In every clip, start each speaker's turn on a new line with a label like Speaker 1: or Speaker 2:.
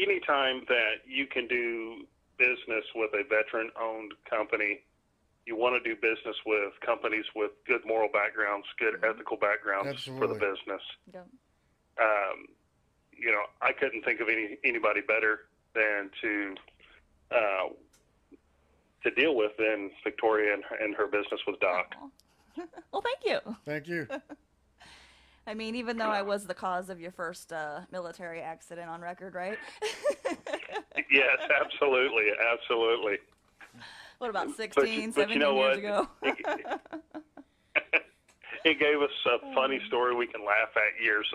Speaker 1: anytime that you can do business with a veteran-owned company, you want to do business with companies with good moral backgrounds, good ethical backgrounds for the business.
Speaker 2: Yeah.
Speaker 1: I couldn't think of anybody better than to deal with than Victoria and her business with Doc.
Speaker 2: Well, thank you.
Speaker 3: Thank you.
Speaker 2: I mean, even though I was the cause of your first military accident on record, right?
Speaker 1: Yes, absolutely, absolutely.
Speaker 2: What about 16, 17 years ago?
Speaker 1: It gave us a funny story we can laugh at years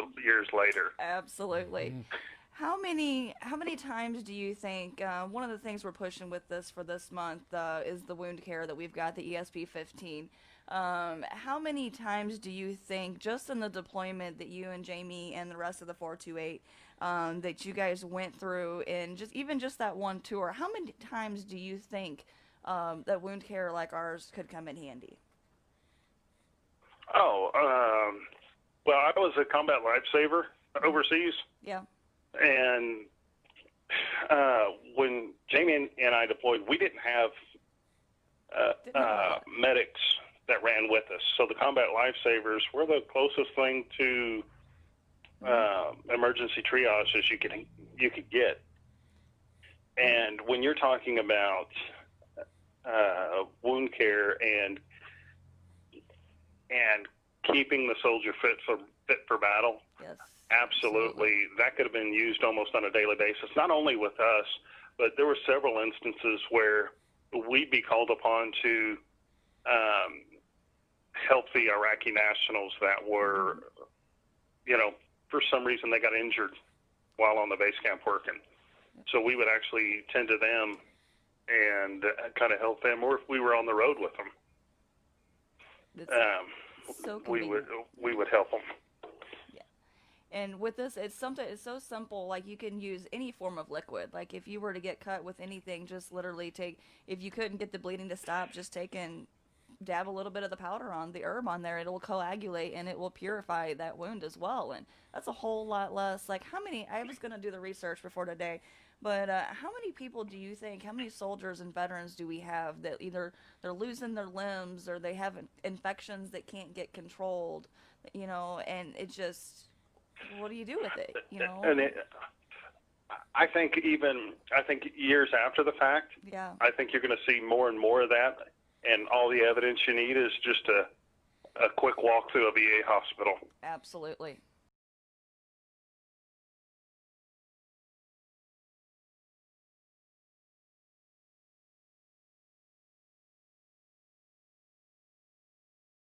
Speaker 1: later.
Speaker 2: Absolutely. How many times do you think, one of the things we're pushing with this for this month is the wound care that we've got, the ESP-15. How many times do you think, just in the deployment that you and Jamie and the rest of the 428, that you guys went through, and just that one tour, how many times do you think that wound care like ours could come in handy?
Speaker 1: Well, I was a combat lifesaver overseas.
Speaker 2: Yeah.
Speaker 1: And when Jamie and I deployed, we didn't have medics that ran with us. So the combat lifesavers were the closest thing to emergency triage as you could get. And when you're talking about wound care and keeping the soldier fit for battle,
Speaker 2: yes,
Speaker 1: absolutely, that could have been used almost on a daily basis. Not only with us, but there were several instances where we'd be called upon to help the Iraqi nationals that were, for some reason they got injured while on the base camp working. So we would actually tend to them and kind of help them, or if we were on the road with them, we would help them.
Speaker 2: Yeah. And with this, it's so simple. Like, you can use any form of liquid. Like, if you were to get cut with anything, just literally if you couldn't get the bleeding to stop, just dab a little bit of the powder on the herb on there. It will coagulate and it will purify that wound as well. And that's a whole lot less. Like, I was going to do the research before today, but how many people do you think, how many soldiers and veterans do we have that either they're losing their limbs or they have infections that can't get controlled, and it just, what do you do with it,
Speaker 1: And I think years after the fact,
Speaker 2: yeah,
Speaker 1: I think you're going to see more and more of that, and all the evidence you need is just a quick walk through a VA hospital.
Speaker 2: Absolutely.